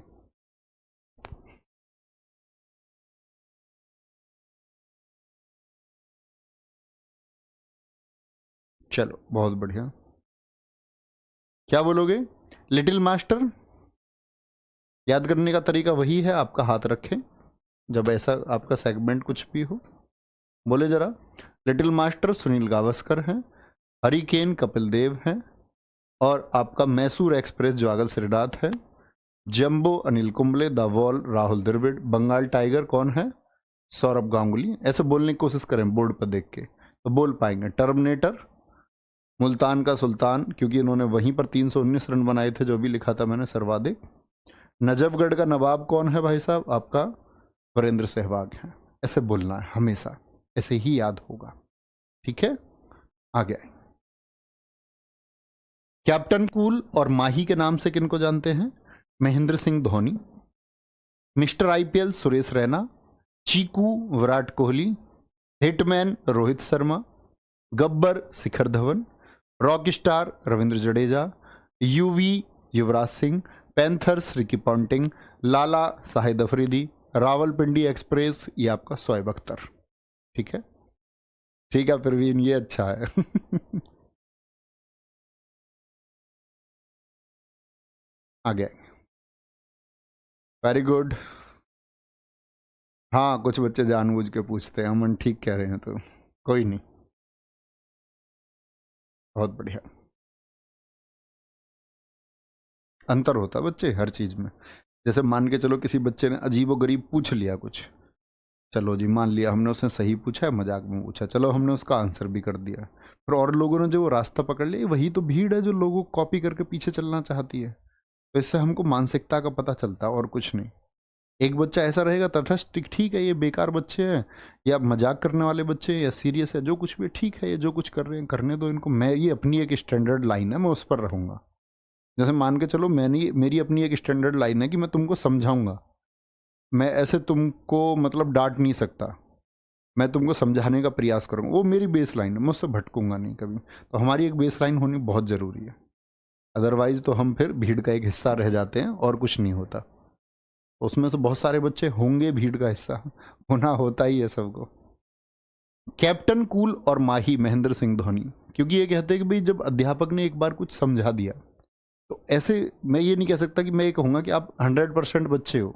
[SPEAKER 1] चलो बहुत बढ़िया। क्या बोलोगे? लिटिल मास्टर याद करने का तरीका वही है, आपका हाथ रखें जब ऐसा आपका सेगमेंट कुछ भी हो, बोले जरा। लिटिल मास्टर सुनील गावस्कर हैं। हरिकेन कपिल देव हैं। और आपका मैसूर एक्सप्रेस जवागल श्रीनाथ है। Jumbo Anil Kumble. The wall Rahul Dravid. Bengal tiger कौन है? सौरभ गांगुली। ऐसे बोलने की कोशिश करें बोर्ड पर देख के तो बोल पाएंगे। टर्मिनेटर, मुल्तान का सुल्तान क्योंकि इन्होंने वहीं पर 319 रन बनाए थे, जो भी लिखा था मैंने सर्वाधिक। नजफगढ़ का नवाब कौन है भाई साहब? आपका वीरेंद्र सहवाग है। ऐसे बोलना है हमेशा, ऐसे ही याद होगा। ठीक है, आ गया। कैप्टन कूल और माही के नाम से किनको जानते हैं? Mahendra Singh Dhoni, mister IPL Suresh Raina, Chiku Virat Kohli, hitman Rohit Sharma, Gabbar Shikhar Dhawan, rock star Ravindra Jadeja, Yuvi Yuvraj Singh, punter Ricky Ponting, Lala Shahid Afridi, Rawalpindi express ये आपका शोएब अख्तर। ठीक है, ठीक है प्रवीण, ये अच्छा है। आ गया, वेरी गुड। हाँ, कुछ बच्चे जानबूझ के पूछते हैं, अमन ठीक कह रहे हैं, तो कोई नहीं, बहुत बढ़िया। अंतर होता है बच्चे हर चीज में। जैसे मान के चलो किसी बच्चे ने अजीबो गरीब पूछ लिया कुछ, चलो जी मान लिया हमने उसने सही पूछा है, मजाक में पूछा, चलो हमने उसका आंसर भी कर दिया, पर और लोगों ने जो वो रास्ता पकड़ लिया, वही तो भीड़ है जो लोगों को कॉपी करके पीछे चलना चाहती है। तो इससे हमको मानसिकता का पता चलता है और कुछ नहीं। एक बच्चा ऐसा रहेगा तटस्थ, ठीक है ये बेकार बच्चे हैं, या मजाक करने वाले बच्चे हैं, या सीरियस है, जो कुछ भी ठीक है, ये जो कुछ कर रहे हैं करने दो इनको, मैं ये अपनी एक स्टैंडर्ड लाइन है, मैं उस पर रहूँगा। जैसे मान के चलो मेरी अपनी एक स्टैंडर्ड लाइन है कि मैं तुमको समझाऊंगा, मैं ऐसे तुमको मतलब डांट नहीं सकता, मैं तुमको समझाने का प्रयास करूँगा, वो मेरी बेस लाइन है, मैं उससे भटकूंगा नहीं कभी। तो हमारी एक बेस लाइन होनी बहुत ज़रूरी है, अदरवाइज तो हम फिर भीड़ का एक हिस्सा रह जाते हैं और कुछ नहीं होता। उसमें से बहुत सारे बच्चे होंगे भीड़ का हिस्सा, होना होता ही है सबको। कैप्टन कूल और माही महेंद्र सिंह धोनी, क्योंकि ये कहते हैं कि भाई जब अध्यापक ने एक बार कुछ समझा दिया, तो ऐसे मैं ये नहीं कह सकता कि मैं ये कहूँगा कि आप 100% बच्चे हो,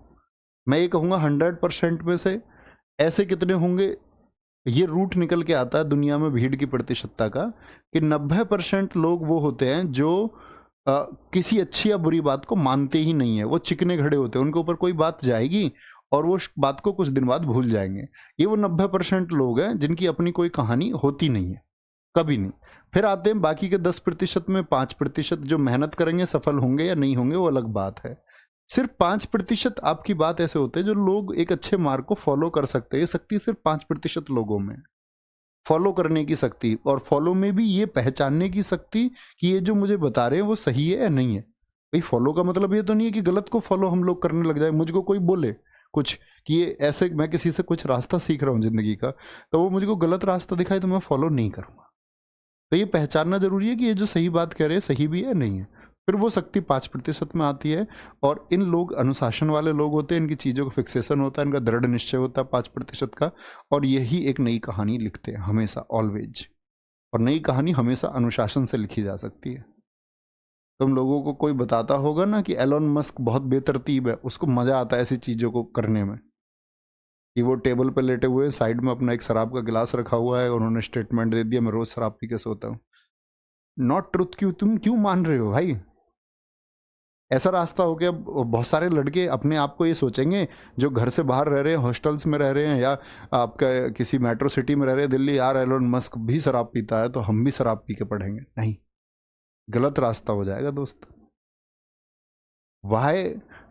[SPEAKER 1] मैं ये कहूँगा 100% में से ऐसे कितने होंगे, ये रूट निकल के आता है दुनिया में भीड़ की प्रतिशतता का, कि 90% लोग वो होते हैं जो किसी अच्छी या बुरी बात को मानते ही नहीं है, वो चिकने खड़े होते हैं, उनके ऊपर कोई बात जाएगी और वो उस बात को कुछ दिन बाद भूल जाएंगे। ये वो 90% लोग हैं जिनकी अपनी कोई कहानी होती नहीं है, कभी नहीं। फिर आते हैं बाकी के 10% में 5% जो मेहनत करेंगे, सफल होंगे या नहीं होंगे वो अलग बात है। सिर्फ 5% आपकी बात ऐसे होते हैं जो लोग एक अच्छे मार्ग को फॉलो कर सकते हैं। ये शक्ति सिर्फ 5% लोगों में, फॉलो करने की शक्ति, और फॉलो में भी ये पहचानने की शक्ति कि ये जो मुझे बता रहे हैं वो सही है या नहीं है। भाई फॉलो का मतलब ये तो नहीं है कि गलत को फॉलो हम लोग करने लग जाए। मुझको कोई बोले कुछ कि ये ऐसे, मैं किसी से कुछ रास्ता सीख रहा हूँ जिंदगी का, तो वो मुझको गलत रास्ता दिखाए तो मैं फॉलो नहीं करूँगा। तो ये पहचानना जरूरी है कि ये जो सही बात कह रहे हैं सही भी है नहीं है। फिर वो शक्ति 5% में आती है, और इन लोग अनुशासन वाले लोग होते हैं, इनकी चीज़ों का फिक्सेशन होता है, इनका दृढ़ निश्चय होता है 5% का, और यही एक नई कहानी लिखते हैं हमेशा, ऑलवेज। और नई कहानी हमेशा अनुशासन से लिखी जा सकती है। तुम लोगों को कोई बताता होगा ना कि एलोन मस्क बहुत बेतरतीब है, उसको मज़ा आता है ऐसी चीज़ों को करने में, कि वो टेबल पर लेटे हुए साइड में अपना एक शराब का गिलास रखा हुआ है, उन्होंने स्टेटमेंट दे दिया मैं रोज़ शराब पी के सोता हूँ। Not truth. क्यों तुम क्यों मान रहे हो भाई? ऐसा रास्ता हो गया। बहुत सारे लड़के अपने आप को ये सोचेंगे जो घर से बाहर रह रहे हैं, हॉस्टल्स में रह रहे हैं, या आपका किसी मेट्रो सिटी में रह रहे हैं दिल्ली, यार एलोन मस्क भी शराब पीता है तो हम भी शराब पी के पढ़ेंगे। नहीं, गलत रास्ता हो जाएगा दोस्त। वाई,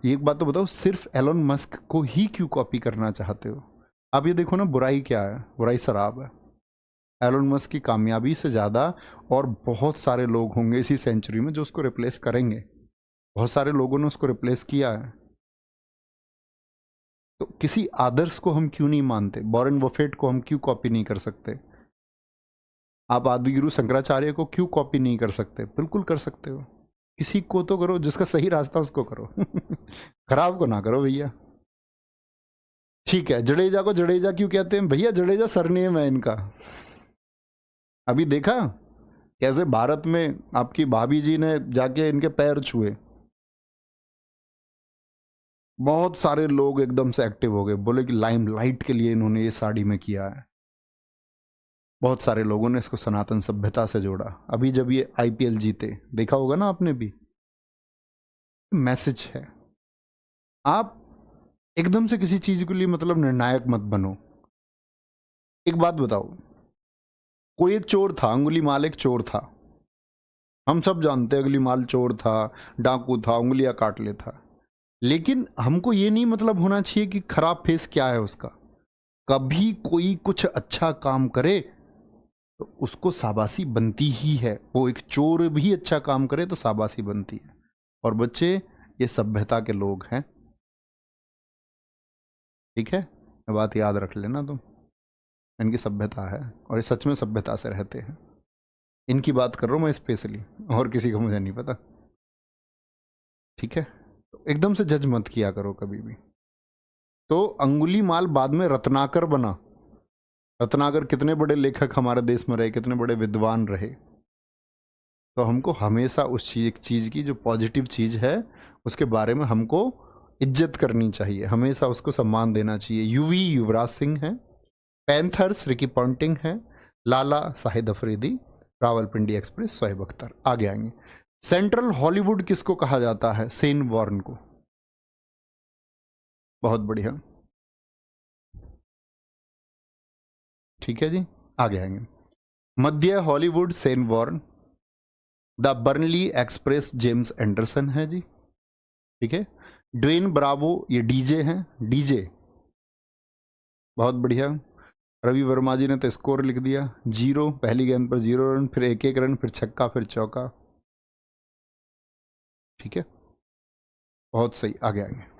[SPEAKER 1] एक बात तो बताओ, सिर्फ एलोन मस्क को ही क्यों कॉपी करना चाहते हो? अब ये देखो ना, बुराई क्या है? बुराई शराब है। एलोन मस्क की कामयाबी से ज़्यादा और बहुत सारे लोग होंगे इसी सेंचुरी में जो उसको रिप्लेस करेंगे। बहुत सारे लोगों ने उसको रिप्लेस किया है। तो किसी आदर्श को हम क्यों नहीं मानते? वॉरेन बफेट को हम क्यों कॉपी नहीं कर सकते? आप आदिगुरु शंकराचार्य को क्यों कॉपी नहीं कर सकते? बिल्कुल कर सकते हो। किसी को तो करो, जिसका सही रास्ता उसको करो। खराब को ना करो भैया। ठीक है, जडेजा को जडेजा क्यों कहते हैं? भैया जडेजा सरनेम है इनका। अभी देखा कैसे भारत में आपकी भाभी जी ने जाके इनके पैर छुए, बहुत सारे लोग एकदम से एक्टिव हो गए, बोले कि लाइमलाइट के लिए इन्होंने ये साड़ी में किया है। बहुत सारे लोगों ने इसको सनातन सभ्यता से जोड़ा। अभी जब ये आईपीएल जीते, देखा होगा ना आपने भी, मैसेज है। आप एकदम से किसी चीज के लिए मतलब निर्णायक मत बनो। एक बात बताओ, कोई एक चोर था, अंगुलीमाल एक चोर था, हम सब जानते हैं अंगुलीमाल चोर था, डाकू था, उंगलियां काट लेता, लेकिन हमको ये नहीं मतलब होना चाहिए कि खराब फेस क्या है उसका। कभी कोई कुछ अच्छा काम करे तो उसको शाबाशी बनती ही है। वो एक चोर भी अच्छा काम करे तो शाबाशी बनती है। और बच्चे, ये सभ्यता के लोग हैं, ठीक है, ये बात याद रख लेना तुम। इनकी सभ्यता है और ये सच में सभ्यता से रहते हैं। इनकी बात कर रहा हूँ मैं स्पेशली, और किसी को मुझे नहीं पता, ठीक है। तो एकदम से जज मत किया करो कभी भी। तो अंगुलीमाल बाद में रत्नाकर बना। रत्नाकर कितने बड़े लेखक हमारे देश में रहे, कितने बड़े विद्वान रहे। तो हमको हमेशा उस चीज़ की जो पॉजिटिव चीज़ है उसके बारे में हमको इज्जत करनी चाहिए, हमेशा उसको सम्मान देना चाहिए। यूवी युवराज सिंह है, पैंथर्स रिकी पॉन्टिंग है, लाला शाहिद अफरीदी, रावलपिंडी एक्सप्रेस शोएब अख्तर। आगे आएंगे। सेंट्रल हॉलीवुड किसको कहा जाता है? सेन वॉर्न को। बहुत बढ़िया, ठीक है जी। आगे आएंगे। मध्य Hollywood Shane Warne. The Burnley express James Anderson है जी, ठीक है। ड्वेन ब्रावो ये डीजे हैं, डीजे, बहुत बढ़िया। रवि वर्मा जी ने तो स्कोर लिख दिया 0, पहली गेंद पर 0 रन, फिर 1-1 रन, फिर छक्का, फिर चौका, ठीक है, बहुत सही। आगे आएंगे।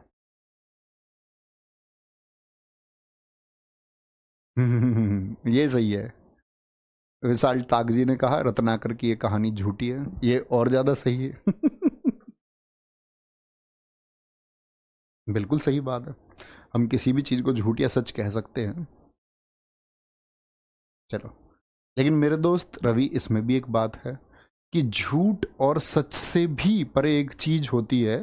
[SPEAKER 1] ये सही है। विशाल तागजी ने कहा रत्नाकर की ये कहानी झूठी है, ये और ज्यादा सही है। बिल्कुल सही बात है, हम किसी भी चीज को झूठ या सच कह सकते हैं। चलो, लेकिन मेरे दोस्त रवि, इसमें भी एक बात है कि झूठ और सच से भी परे एक चीज होती है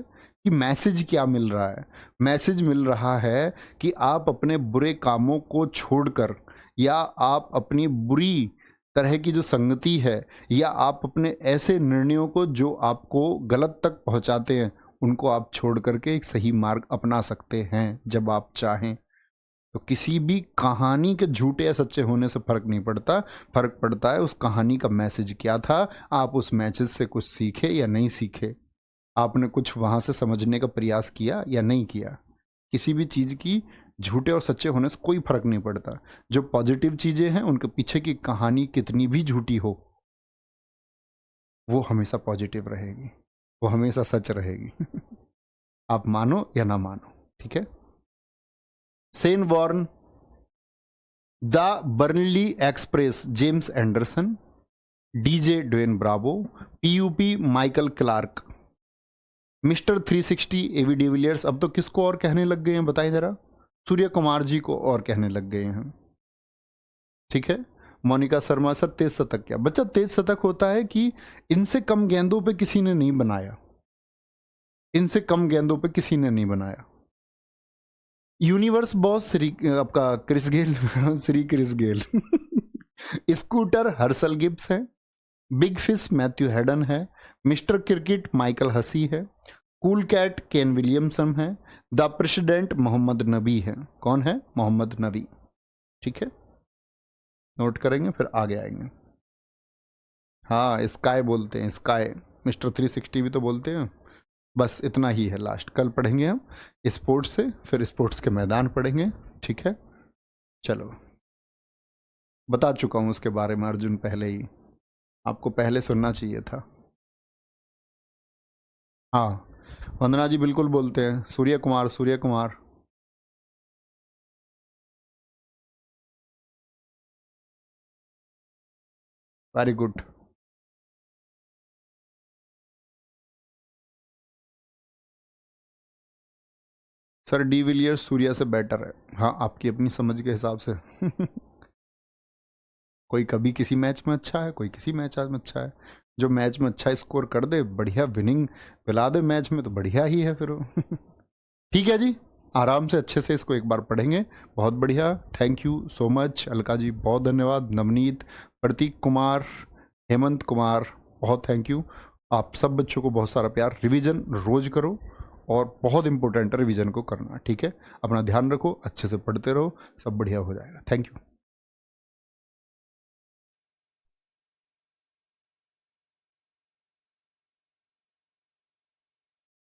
[SPEAKER 1] कि मैसेज क्या मिल रहा है। मैसेज मिल रहा है कि आप अपने बुरे कामों को छोड़कर, या आप अपनी बुरी तरह की जो संगति है, या आप अपने ऐसे निर्णयों को जो आपको गलत तक पहुंचाते हैं, उनको आप छोड़ करके एक सही मार्ग अपना सकते हैं जब आप चाहें। तो किसी भी कहानी के झूठे या सच्चे होने से फर्क नहीं पड़ता, फर्क पड़ता है उस कहानी का मैसेज क्या था, आप उस मैसेज से कुछ सीखे या नहीं सीखे, आपने कुछ वहां से समझने का प्रयास किया या नहीं किया। किसी भी चीज़ की झूठे और सच्चे होने से कोई फर्क नहीं पड़ता। जो पॉजिटिव चीज़ें हैं उनके पीछे की कहानी कितनी भी झूठी हो, वो हमेशा पॉजिटिव रहेगी, वो हमेशा सच रहेगी। आप मानो या ना मानो, ठीक है। Shane Warne, the Burnley express James Anderson, DJ Dwayne Bravo, pup Michael Clarke, mister 360 AB de Villiers. अब तो किसको और कहने लग गए हैं बताइए जरा? सूर्य कुमार जी को और कहने लग गए हैं, ठीक है। मोनिका शर्मा, सर तेज शतक क्या? बच्चा, तेज शतक होता है कि इनसे कम गेंदों पे किसी ने नहीं बनाया, इनसे कम गेंदों पे किसी ने नहीं बनाया। यूनिवर्स बॉस श्री आपका Chris Gayle, Shri Chris Gayle. Scooter Herschelle Gibbs है, बिग फिश मैथ्यू हेडन है, मिस्टर क्रिकेट माइकल हसी है, कूल कैट केन विलियमसन है, द प्रेसिडेंट मोहम्मद नबी है। कौन है? मोहम्मद नबी, ठीक है, नोट करेंगे फिर आगे आएंगे। हाँ, स्काई बोलते हैं, स्काई। मिस्टर 360 भी तो बोलते हैं। बस इतना ही है लास्ट। कल पढ़ेंगे हम स्पोर्ट्स से, फिर स्पोर्ट्स के मैदान पढ़ेंगे, ठीक है। चलो, बता चुका हूँ उसके बारे में अर्जुन पहले ही, आपको पहले सुनना चाहिए था। हाँ, वंदना जी बिल्कुल बोलते हैं, Surya Kumar, Surya Kumar. Very good. Sir De Villiers Surya से बेटर है। हाँ, आपकी अपनी समझ के हिसाब से। कोई कभी किसी मैच में अच्छा है, कोई किसी मैच में अच्छा है। जो मैच में अच्छा स्कोर कर दे, बढ़िया विनिंग पिला दे मैच में, तो बढ़िया ही है फिर वो। ठीक है जी, आराम से अच्छे से इसको एक बार पढ़ेंगे। बहुत बढ़िया, thank you so much Alka ji, बहुत धन्यवाद। नवनीत, प्रतीक कुमार, हेमंत कुमार, बहुत थैंक यू। आप सब बच्चों को बहुत सारा प्यार। रिवीजन रोज करो, और बहुत इंपॉर्टेंट है रिवीजन को करना, ठीक है। अपना ध्यान रखो, अच्छे से पढ़ते रहो, सब बढ़िया हो जाएगा। Thank you.